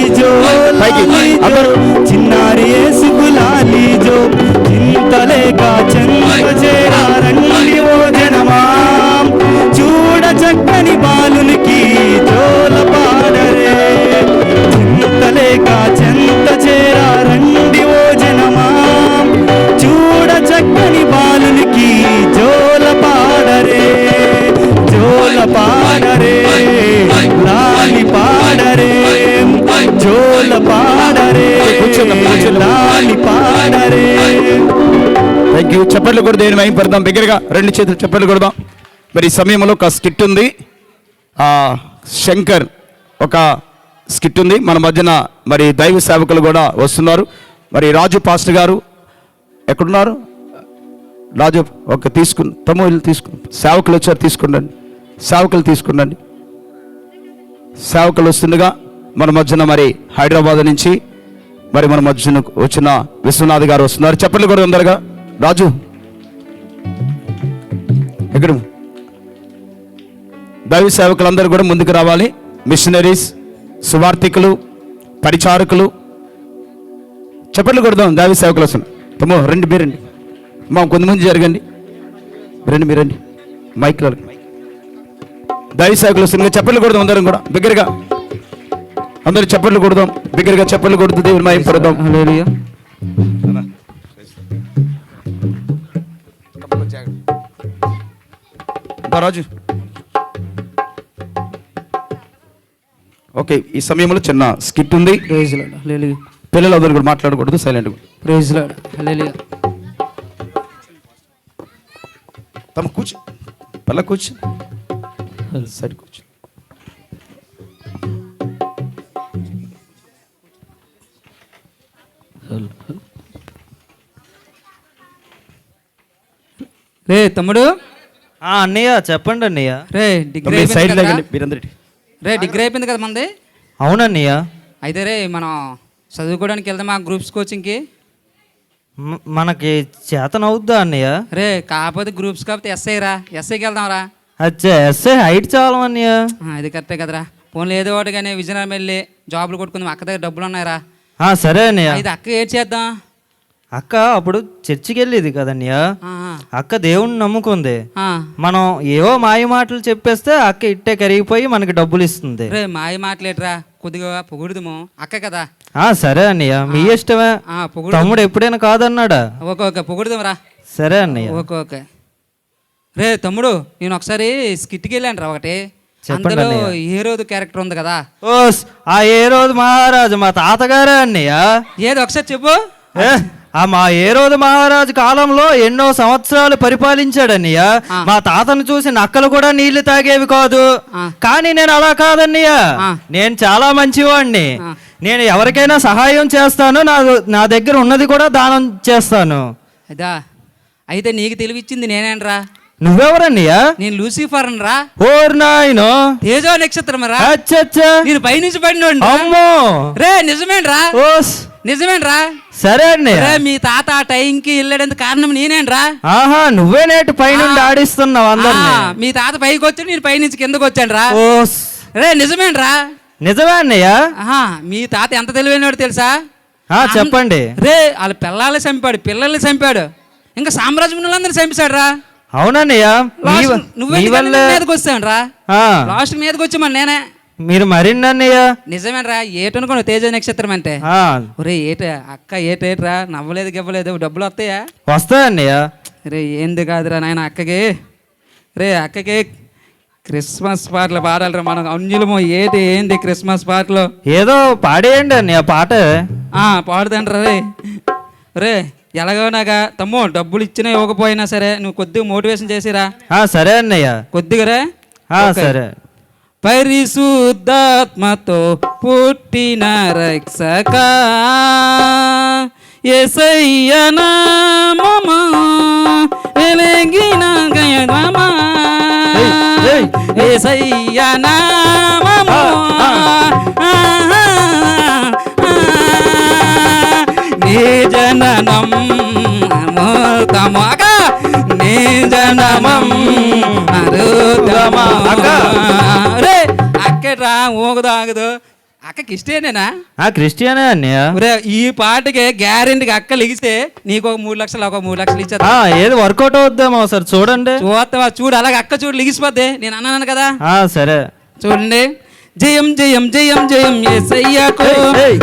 పైకి అందరూ చిన్నారి యేసుకులాలి జో చింతలేక చెంత చేరారండి ఓ జనమా చూడ చక్కని బాలునికి జోల పాడరే చింతలేక చెంత చేరారండి ఓ జనమా చూడ చక్కని బాలునికి జోల పాడరే జోల పాడరే లాలి పాడరే జోల పాడరే లాలి పాడరే. Thank you. చప్పట్లు కూడా దేని మేము పెడదాం, దగ్గరగా 2 చేతులు చప్పట్లు కొడదాం. మరి ఈ సమయంలో ఒక స్కిట్ ఉంది, శంకర్ ఒక స్కిట్ ఉంది మన మధ్యన. మరి దైవ సేవకులు కూడా వస్తున్నారు. మరి రాజు పాస్టర్ గారు ఎక్కడున్నారు? రాజు ఒక తీసుకుని తమ్ముళ్ళు తీసుకుని సేవకులు వచ్చారు, తీసుకుండండి సేవకులు తీసుకుండండి. సేవకులు వస్తుండగా మన మధ్యన మరి హైదరాబాద్ నుంచి మరి మన మధ్యన వచ్చిన విశ్వనాథ్ గారు వస్తున్నారు. చెప్పండి కూడా తొందరగా. రాజు ఎక్కడ? దైవ సేవకులందరూ కూడా ముందుకు రావాలి. మిషనరీస్, సువార్థికులు, పరిచారకులు చెప్పండి కొడదాం. దైవ సేవకులు వస్తున్నారు. తమ్మో రండి, మీరండి మా కొంతమంది జరగండి, రండి మీరండి. మైక్లో దైవ సేవకులు వస్తున్నారు. చెప్పండి కొడదాం అందరం కూడా బిగ్గరగా. అందరూ చెప్పండి కొడదాం బిగ్గరగా. చెప్పండి కొడుతూ దేవుని మహిమ పడదాం. హల్లెలూయా. రాజు ఓకే. ఈ సమయంలో చిన్న స్కిట్ ఉంది. Praise lord. హల్లెలూయా. పిల్లలు అందరూ కూడా మాట్లాడకూడదు, సైలెంట్గా. Praise lord. హల్లెలూయా. తమ కూర్చో, పల్ల కూర్చో, సైడ్ కూర్చో. రే తమ్ముడు. అన్నయ్య చెప్పండి అన్నయ్య. రే డిగ్రీ సైడ్ అయిపోయింది కదా? లేకండి మీరందరి. రే డిగ్రీ అయిపోయింది కదా మంది? అవునన్నయ్య. అయితే రే మనం చదువుకోవడానికి వెళ్దామా గ్రూప్స్ కోచింగ్కి? మనకి చేతనవుద్దా అన్నయ్య? రే కాకపోతే గ్రూప్స్ కాకపోతే ఎస్ఐ రా, ఎస్ఐకి వెళ్దాం రా. అచ్చా ఎస్ఐ హైట్ చాలా అన్నయ్య. ఇది కరెక్టే కదరా. ఫోన్లో ఏదో ఒకటి కానీ విజయనగరం వెళ్ళి జాబులు కొట్టుకుందాం. అక్క దగ్గర డబ్బులు ఉన్నాయరా? సరే అన్నయ్య. ఇది అక్క ఏడ్ చేద్దాం. అక్క అప్పుడు చర్చికి వెళ్ళేది కదన్నయ్య. అక్క దేవుణ్ణి నమ్ముకుంది. మనం ఏవో మాయ మాటలు చెప్పేస్తే అక్క ఇట్టే కరిగిపోయి మనకి డబ్బులు ఇస్తుంది. రే మాయ మాటలేట్రా, కొద్దిగా పొగుడుదుము. అక్క కదా. సరే అన్నయ్య మీ ఇష్టమే. తమ్ముడు ఎప్పుడైనా కాదన్నాడా? ఓకే పొగుడుదాం రా. సరే అన్నయ్య. ఓకే. రే తమ్ముడు నేను ఒకసారి స్కిట్కి వెళ్ళాను రా ఒకటి. చెప్పండి. అందులో ఏ రోజు క్యారెక్టర్ ఉంది కదా. ఆ ఏ రోజు మహారాజు మా తాతగారే అన్నయ్య. ఏదో ఒకసారి చెప్పు. మా ఏ రోజు మహారాజు కాలంలో ఎన్నో సంవత్సరాలు పరిపాలించాడన్నయ్య. మా తాతను చూసి నక్కలు కూడా నీళ్లు తాగేవి కాదు. కానీ నేను అలా కాదన్నయ్య, నేను చాలా మంచివాడిని. నేను ఎవరికైనా సహాయం చేస్తాను, నా దగ్గర ఉన్నది కూడా దానం చేస్తాను. అదా అయితే నీకు తెలివిచ్చింది నేనేనరా. నువ్వెవరన్నయ్యా? నేను లూసిఫర్ రా. ఓర్ నాయనో, తేజో నక్షత్రం రా. నేను పైనుంచి పడినోండి. అమ్మో రే నిజమేనరా? నిజమేనరా? సరే అన్నయ్య. మీ తాత ఆ టైంకి వెళ్ళడానికి కారణం నేనేనరా. నువ్వే నేటి పైనుండి ఆడిస్తున్నావు అందరినీ. మీ తాత పైకి వచ్చి నేను పైనుంచి కిందకు వచ్చాను రా. రే నిజమేనరా? నిజమే అన్నయ్య. మీ తాత ఎంత తెలివైనవాడు తెలుసా? చెప్పండి. రే వాళ్ళ పిల్లల్ని చంపాడు, పిల్లల్ని చంపాడు, ఇంకా సామ్రాజ్యంలందరినీ చంపేశాడు రా. అవునన్నయ్య. నువ్వు మీదకి వచ్చాను రా. లాస్ట్ మీదకి వచ్చామని నేనే. మీరు మరిన్నయ్య. నిజమేనరా. ఏటనుకోను తేజ నక్షత్రం అంటే. ఒరే ఏట అక్క ఏటేట్రా, నవ్వలేదు గివ్వలేదు, డబ్బులు వస్తాయా? వస్తాయన్నయ్య. రే ఏంది కాదురా నాయన అక్కకి. రే అక్కకి క్రిస్మస్ పాటలు పాడాలిరా మనం అంజులమో. ఏంది క్రిస్మస్ పాటలు? ఏదో పాడేయండి అన్నయ్య పాట. పాడుదండ్రా. రే రే ఎలాగోనాగా తమ్ము డబ్బులు ఇచ్చినా ఇవ్వకపోయినా సరే నువ్వు కొద్దిగా మోటివేషన్ చేసిరా. సరే అన్నయ్య కొద్దిగా రే. సరే. పరిశుద్ధాత్మతో పుట్టిన రక్షక యేసయ్య నామము వెలిగిన గయమా. యేసయ్య నామము నీ జననం అమృతమగా, నీ జనమం అమృతమగా. రే అక్కడ్రా ఊగదాగదు. అక్క క్రిస్టియనేనా? క్రిస్టియనే అన్నయ్య. ఒరే ఈ పాటకి గ్యారెంటీగా అక్క లెగిస్తే నీకు ఒక 3 లక్షలు ఒక 3 లక్షలు ఇచ్చారు. ఏది వర్కౌట్ అవుద్దామో సార్ చూడండి. చూస్తావా? చూడు అలాగే అక్క చూడు లెగిసిపోద్ది. నేను అన్నాను కదా. సరే చూడండి. జయం జయం జయం జయం యేసయ్యకు,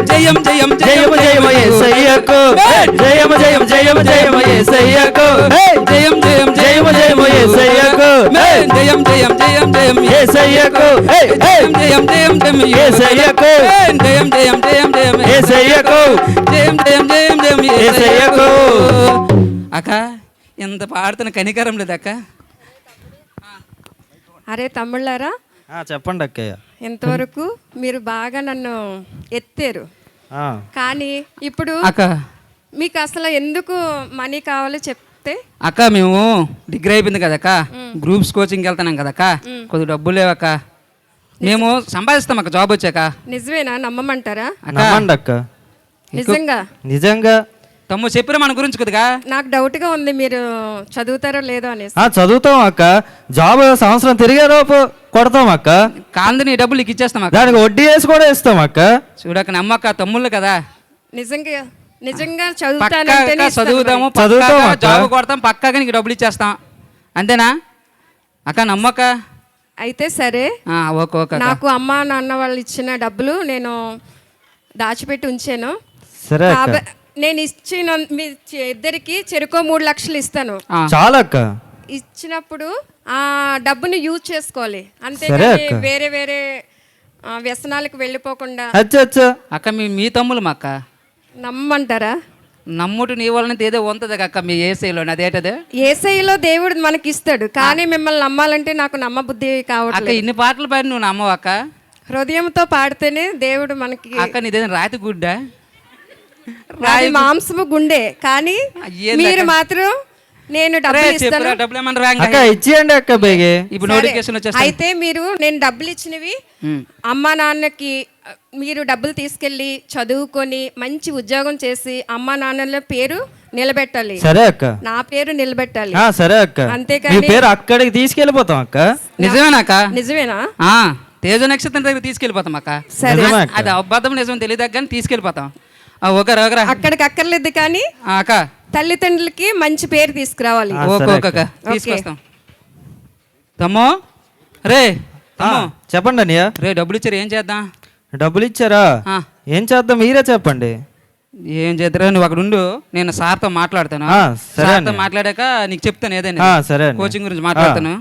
జయం జయం జయం జయం యేసయ్యకు, జయము జయము జయము జయము యేసయ్యకు, జయం జయం జయం జయము యేసయ్యకు, జయం జయం జయం జయం యేసయ్యకు, జయం జయం జయం జయం యేసయ్యకు, జయం జయం జయం జయం యేసయ్యకు, జయం జయం జయం జయం యేసయ్యకు. అక్క ఎంత పాడుతున్న కనికరం లేదు అక్క. అరే తమ్ముళ్ళారా, చెప్పండి అక్కయ్య. ఇంతవరకు మీరు బాగా నన్ను ఎత్తారు, కానీ ఇప్పుడు అక్క మీకు అసలు ఎందుకు మనీ కావాలో చెప్తే. అక్క మేము డిగ్రీ అయిపోయింది కదక్క, గ్రూప్స్ కోచింగ్కి వెళ్తున్నాం కదక్క, కొద్దిగా డబ్బులు లేవక్క. మేము సంపాదిస్తాం అక్క జాబ్ వచ్చాక. నిజమేనా? నమ్మమంటారా? నమ్మండి అక్క. నిజంగా నిజంగా. తమ్ము చెప్పిన మన గురించి కొద్దిగా నాకు డౌట్గా ఉంది, మీరు చదువుతారో లేదో అనేసి. చదువుతాం అక్క. జాబ్ సంవత్సరం తిరిగే లోపు కొడతాం అక్క. కాందని డబ్బులు నీకు ఇచ్చేస్తాం అక్క. దానికి వడ్డీ వేసి కూడా ఇస్తాం అక్క. చూడక నమ్మక్క, తమ్ముళ్ళు కదా. నిజంగా నిజంగా చదువుతానంటే చదువుతాము, జాబ్ కొడతాం, పక్కాగా నీకు డబ్బులు ఇచ్చేస్తాం. అంతేనా అక్క? నమ్మక్క. అయితే సరే, ఓకే ఓకే. నాకు అమ్మ నాన్న వాళ్ళు ఇచ్చిన డబ్బులు నేను దాచిపెట్టి ఉంచాను. సరే నేను ఇచ్చిన మీ ఇద్దరికి చెరుకో 3 లక్షలు ఇస్తాను. చాలక్క. ఇచ్చినప్పుడు ఆ డబ్బుని యూజ్ చేసుకోవాలి, అంతేగాని వేరే వేరే వ్యసనాలకు వెళ్ళిపోకుండా. అక్క మీ తమ్ములు మా అక్క. నమ్మంటారా? నమ్ముడు నీ వలన ఏదో ఉంటది అక్క మీ ఏసైలో. అదేటది ఏసైలో దేవుడు మనకి ఇస్తాడు, కానీ మిమ్మల్ని నమ్మాలంటే నాకు నమ్మబుద్ధి కావట్లేదు. అక్క ఇన్ని పాటలు పాడి నువ్వు నమ్మవు అక్క. హృదయంతో పాడితేనే దేవుడు మనకి. అక్క నీదేదో రాతి గుడ్డా? రాయి మాంసము గుండె, కానీ మీరు మాత్రం నేను డబ్బులు ఇస్తాను. అక్క ఇచ్చేయండి అక్క బేగే. ఇప్పుడు నోటిఫికేషన్ వచ్చేస్తుంది. అయితే మీరు నేను డబ్బులు ఇచ్చినవి అమ్మా నాన్నకి మీరు డబ్బులు తీసుకెళ్ళి చదువుకొని మంచి ఉద్యోగం చేసి అమ్మా నాన్నల పేరు నిలబెట్టాలి. సరే అక్క. నా పేరు నిలబెట్టాలి. సరే అక్క. అంతేకాని పేరు అక్కడికి తీసుకెళ్ళిపోతాం అక్క. నిజమేనా అక్క? నిజమేనా? తేజ నక్షత్రం దగ్గర తీసుకెళ్ళిపోతాం అక్క. అది అబద్ధం నిజం తెలియదు కానీ తీసుకెళ్ళిపోతాం. అక్కడికి అక్కర్లేదు, కానీ అక్క తల్లిదండ్రులకి మంచి పేరు తీసుకురావాలి. తీసుకొస్తాం. తమ్మో రే చెప్పండి అన్నయ్య. రే డబ్బులు ఇచ్చారు, ఏం చేద్దాం? డబ్బులు ఇచ్చారా? ఏం చేద్దాం మీరే చెప్పండి. ఏం చేద్దరా? నువ్వు అక్కడ ఉండు, నేను సార్తో మాట్లాడతాను. సార్తో మాట్లాడాక నీకు చెప్తాను ఏదైనా. సరే. కోచింగ్ గురించి మాట్లాడతాను.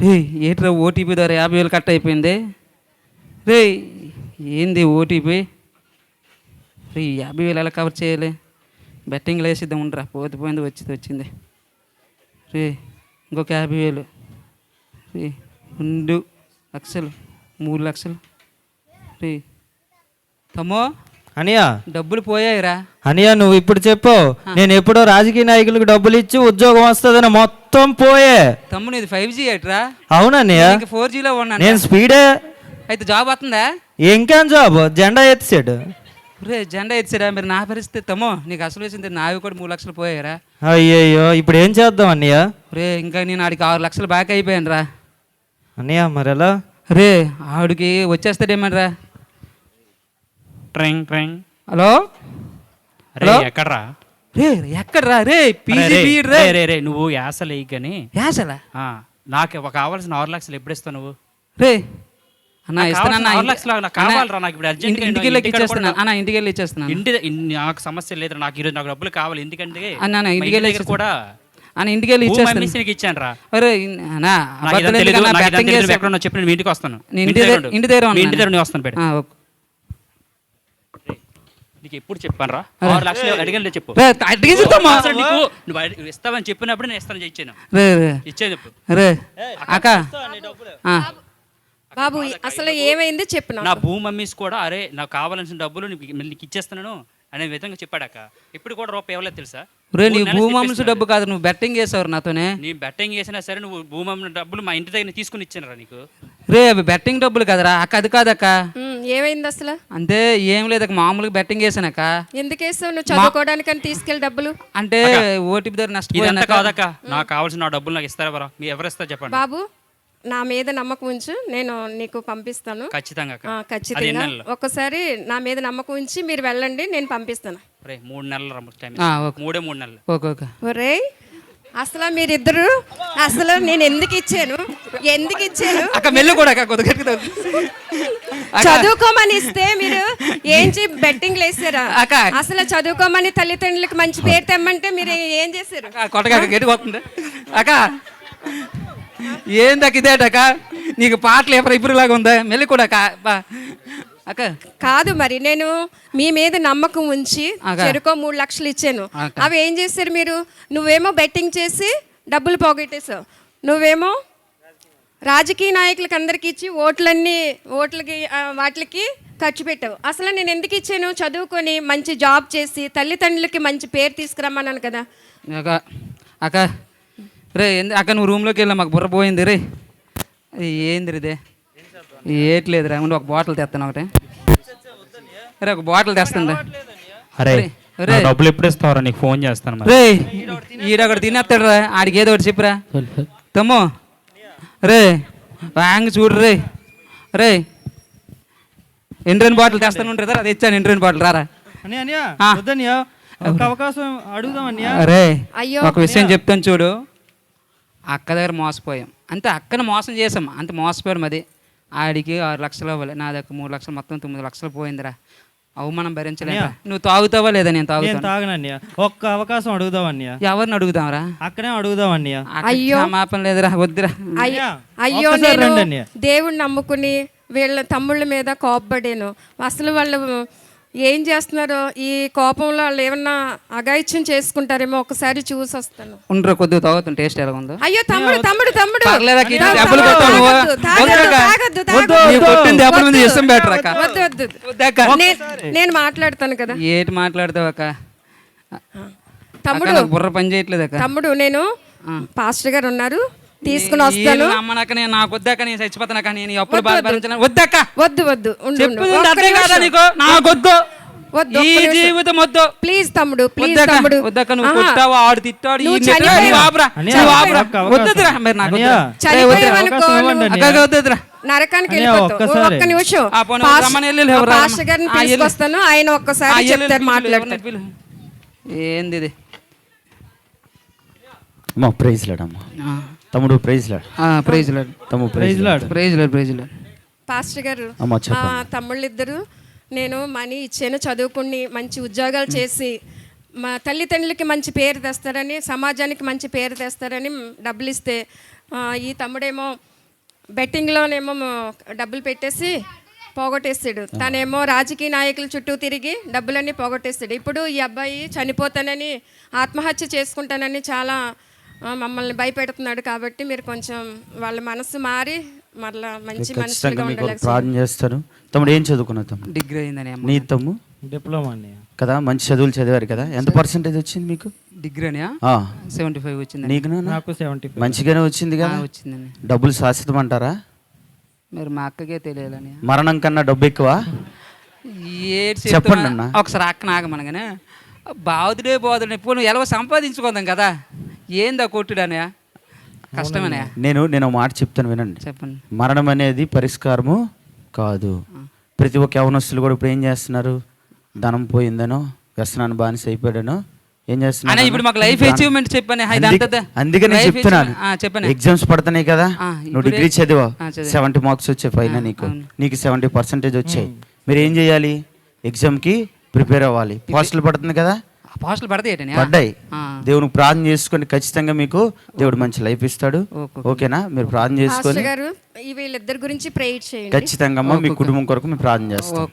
రే ఏంట్రా ఓటీపీ ద్వారా 50,000 కట్ అయిపోయింది. రే ఏంది ఓటీపీ? రే 50,000 ఎలా కవర్ చేయాలి? బెట్టింగ్లో వేసిద్దాం ఉండరా, పోయింది వచ్చింది. రే ఇంకొక 50,000. రే 2 లక్షలు 3 లక్షలు. రే తమ్మో అనియా డబ్బులు పోయాయిరా. అనియా నువ్వు ఇప్పుడు చెప్పు, నేను ఎప్పుడో రాజకీయ నాయకులకు డబ్బులు ఇచ్చి ఉద్యోగం వస్తుందని మొత్తం పోయే. తమ్ముడు ఇది 5G ఏట్రా? అవునన్నయ్య, 4Gలో ఉన్నాను. నేను స్పీడే. అయితే జాబ్ వస్తుందా? ఇంకేం జాబ్? జెండా ఎత్తిసాడు. రే జెండా ఎత్తిసాడా? మరి నా పరిస్థితి తమ్మో, నీకు అసలు వేసింది నావి కూడా 3 లక్షలు పోయారా. అయ్యయ్యో ఇప్పుడు ఏం చేద్దాం అన్నయ్య? రే ఇంకా నేను ఆడికి 6 లక్షలు బ్యాక్ అయిపోయాను రా. అన్నయ్య మరి ఎలా? రే ఆడికి వచ్చేస్తాడేమనరా. Trying trying. హలో ఎక్కడ్రా? రే ఎక్కడ్రా? రే రే నువ్వు యాసలు వేయి కానీ. యాసలా? నాకు కావాల్సిన 6 లక్షలు ఎప్పుడు ఇస్తావు నువ్వు? రే అన్న ఇస్తాను. 6 లక్షలు నాకు కావాలరా, నాకు ఇప్పుడు అర్జెంట్. ఇంటికి వెళ్ళి ఇచ్చేస్తున్నాను అన్న, ఇంటికి వెళ్ళి ఇచ్చేస్తున్నాను. నాకు సమస్య లేదు, నాకు ఈరోజు నాకు డబ్బులు కావాలి. ఎందుకంటే అన్న ఇంటికి వెళ్ళి కూడా అన్న ఇంటికి వెళ్ళి ఇచ్చేస్తాను. ఇచ్చాను రా. అరే ఎక్కడ చెప్పి నేను ఇంటికి వస్తాను. ఇంటి దగ్గర వస్తాను. నీకు ఎప్పుడు చెప్పాను రా? 6 లక్షలు అడిగిన చెప్పు. నువ్వు ఇస్తావని చెప్పినప్పుడు నేను ఇస్తాను ఇచ్చాను. ఇచ్చే చెప్పు. రే అక్క బాబు అసలు ఏమైంది చెప్పు. నా భూమి అమ్మేసి కూడా అరే నాకు కావాల్సిన డబ్బులు నీకు ఇచ్చేస్తున్నాను అనే విధంగా చెప్పాడక్క. ఇప్పుడు కూడా రూపాయి ఇవ్వలేదు తెలుసా? రే నీ భూమి అమ్మేసి డబ్బు కాదు, నువ్వు బెట్టింగ్ చేసావు నాతోనే. నీ బెట్టింగ్ చేసినా సరే నువ్వు భూమి అమ్మిన డబ్బులు మా ఇంటి దగ్గర తీసుకుని ఇచ్చాను నీకు. రే అవి బెట్టింగ్ డబ్బులు కదరా అక్క, అది కాదక్క. ఏమైంది అసలు? అంటే ఏం లేదక్క, మామూలుగా బెట్టింగ్ వేసానక్క. ఎందుకు వేసావు? నువ్వు చదువుకోవడానికి తీసుకెళ్ళి డబ్బులు అంటే ఓటీపీ దగ్గర నష్టపోయాను కాదక్క. నాకు కావాల్సిన డబ్బులు నాకు ఇస్తారా? ఎవరు ఇస్తారు చెప్పండి బాబు. నా మీద నమ్మకం ఉంచు, నేను నీకు పంపిస్తాను. ఖచ్చితంగా అక్క. ఆ, అది ఖచ్చితంగా ఎన్ని నెలలు? ఒక్కసారి నా మీద నమ్మకం ఉంచి మీరు వెళ్ళండి, నేను పంపిస్తాను. రే 3 నెలలు టైం. ఓకే. 3 నెలలు. Okay okay. ఒరేయ్ అసలు మీరిద్దరు అసలు నేను ఎందుకు ఇచ్చాను అక్క మెల్లు కూడా అక్క కొద్దిగా చదువుకోమని ఇస్తే మీరు ఏంటి బెట్టింగ్ వేసారా? అక్క. అసలు చదువుకోమని తల్లిదండ్రులకు మంచి పేరు తెమ్మంటే మీరు ఏం చేశారు? కొట్టగా గట్టి కొట్టుండే అక్క. ఏందక్క ఇదేటక్క, నీకు పాటలు ఇప్పుడు ఉందా? మెల్లి కూడా అక్క. కాదు మరి నేను మీ మీద నమ్మకం ఉంచి చెరుకో 3 లక్షలు ఇచ్చాను. అవి ఏం చేశారు మీరు? నువ్వేమో బెట్టింగ్ చేసి డబ్బులు పోగొట్టేశావు, నువ్వేమో రాజకీయ నాయకులకి అందరికి ఇచ్చి ఓట్లకి వాటికి ఖర్చు పెట్టావు. అసలు నేను ఎందుకు ఇచ్చాను? చదువుకొని మంచి జాబ్ చేసి తల్లిదండ్రులకి మంచి పేరు తీసుకురమ్మన్నాను కదా. అక్క అక్క రే అక్క నువ్వు రూమ్లోకి వెళ్ళా, మాకు బుర్ర పోయింది రే. ఏంది ఇదే ఏట్లేదురా, ఉండి ఒక బాటిల్ తెస్తాను ఒకటే. రే ఒక బాటిల్ తెస్తాను అరే డబ్బులు ఎప్పుడు ఇస్తావరా, నీకు ఫోన్ చేస్తాను. రే ఈడొకటి తినేస్తాడు రా, ఆడికి ఏదో ఒకటి చెప్పురా తమ్ము. రే వ్యాంగ్ చూడు రే. రే ఎండ్రైన్ బాటిల్ తెస్తాను ఉంటుంది, అది ఇచ్చాను ఎండ్రైన్ బాటిల్ రారా. ఒక అవకాశం అడుగుదామని. అరే ఒక విషయం చెప్తాను చూడు, అక్క దగ్గర మోసపోయాం అంతే, అక్కను మోసం చేసాం అంత మోసపోయాం. అది ఆడికి 6 లక్షలు అవ్వాలి, నా దగ్గర 3 లక్షలు, మొత్తం 9 లక్షలు పోయిందిరా. అవమానం భరించలేదా? నువ్వు తాగుతావా లేదా? నేను తాగనన్నయ్య, ఒక్క అవకాశం అడుగుదామన్నయ్య. ఎవరిని అడుగుదాంరా? అక్కడే అడుగుదామన్నయ్య. అయ్యో మాపం లేదురా, వద్దురా. అయ్యో నేను దేవుణ్ణి నమ్ముకుని వీళ్ళ తమ్ముళ్ళ మీద కోపపడాను. అసలు వాళ్ళు ఏం చేస్తున్నారో, ఈ కోపంలో వాళ్ళు ఏమన్నా అగాయిత్యం చేసుకుంటారేమో, ఒకసారి చూసి వస్తాను. ఉండరు కొద్దిగా తాగుతాను, టేస్ట్ ఎలా ఉందో. అయ్యో తమ్ముడు తమ్ముడు తమ్ముడు పర్లేదా? డబ్బులు కొట్టాను, ఇష్టం బెటర్ అక్క. వద్దు వద్దు, నేను మాట్లాడతాను కదా. ఏటి మాట్లాడతావు అక్క? తమ్ముడు బుర్ర పని చేయట్లేదు అక్క. తమ్ముడు నేను పాస్టర్ గారు ఉన్నారు, తీసుకుని వస్తాను. అమ్మనక్క నేను నాకు వద్దాక, నేను చచ్చిపోతానక్క, నేను ఎప్పుడు బాధపడించను. వద్దక్క, వద్దు వద్దు, నాకొద్దు, ఈ జీవితం వద్దు ప్లీజ్ తమ్ముడు, ప్లీజ్ తమ్ముడు. వద్దక్క, నువ్వు కొట్టావు, ఆడు తిట్టాడు, నరకానికి వెళ్ళిపోతావు. ఒక్క నిమిషం పాస్టర్ గారిని తీసుకొస్తాను, ఆయన ఒక్కసారి చెప్తారు, మాట్లాడతారు. ఏంది ఇది? అమ్మా ప్రైజ్ లాడమ్మా తమ్ముడు, ప్రైజ్ లాడ్. ప్రైజ్ లాడ్ తమ్ముడు, praise lord. Praise lord, praise lord. Pastor గారు, అమ్మా మా తమ్ముళ్ళు ఇద్దరు నేను మనీ ఇచ్చాను, చదువుకుని మంచి ఉద్యోగాలు చేసి మా తల్లిదండ్రులకి మంచి పేరు తెస్తారని, సమాజానికి మంచి పేరు తెస్తారని డబ్బులు ఇస్తే, ఈ తమ్ముడేమో బెట్టింగ్లోనేమో డబ్బులు పెట్టేసి పోగొట్టేస్తాడు. తనేమో రాజకీయ నాయకుల చుట్టూ తిరిగి డబ్బులన్నీ పోగొట్టేస్తాడు. ఇప్పుడు ఈ అబ్బాయి చనిపోతానని, ఆత్మహత్య చేసుకుంటానని చాలా మమ్మల్ని భయపెడుతున్నాడు. కాబట్టి మీరు కొంచెం వాళ్ళ మనసు మారి మరలా మంచి మనుషులుగా ఉండాలి. ప్రార్థన చేస్తారు. తమ్ముడు ఏం చదువుకున్నావు? తమ్ముడు డిగ్రీ అయిందని. నీ తమ్ము డిప్లొమా కదా, మంచి చదువులు చదివారు కదా. ఎంత పర్సెంటేజ్ వచ్చింది మీకు? డిగ్రీ 75 వచ్చింది. నీకు? నాకు 75 మంచిగానే వచ్చింది కదా. వచ్చిందండి. డబ్బులు శాశ్వతం అంటారా? మరి మా అక్కకే తెలియాలని. మరణం కన్నా డబ్బు ఎక్కువ? చెప్పండి అన్న. ఒకసారి అక్క నాగమనగానే బాధుడే ఇప్పుడు నువ్వు ఎలా సంపాదించుకుందాం కదా, ఏందా కొట్టుడనే కష్టమనే. నేను మాట చెప్తాను వినండి. చెప్పండి. మరణం అనేది పరిష్కారము కాదు. ప్రతి ఒక్క యవనస్తులు కూడా ఇప్పుడు ఏం చేస్తున్నారు? ధనం పోయిందనో, వ్యసనాన్ని బానిస అయిపోయాడనో ఏం చేస్తున్నారు? ఇప్పుడు మాకు లైఫ్ అచీవ్మెంట్ చెప్పాను. అందుకే నేను చెప్తున్నాను, ఎగ్జామ్స్ పడుతున్నాయి కదా, నువ్వు డిగ్రీ చదివా, 70 మార్క్స్ వచ్చాయి పైన, నీకు 70% వచ్చాయి. మీరు ఏం చేయాలి? ఎగ్జామ్కి ప్రిపేర్ అవ్వాలి. పోస్టులు పడుతుంది కదా, పోస్టులు పడ్డాయి. దేవునికి ప్రార్థన చేసుకొని ఖచ్చితంగా మీకు దేవుడు మంచి లైఫ్ ఇస్తాడు. ఓకేనా? మీరు ప్రార్థన చేసుకొని వీళ్ళిద్దరి గురించి ప్రేయర్ చేయండి ఖచ్చితంగా. మీ కుటుంబం కొరకు మీరు ప్రార్థన చేస్తాం.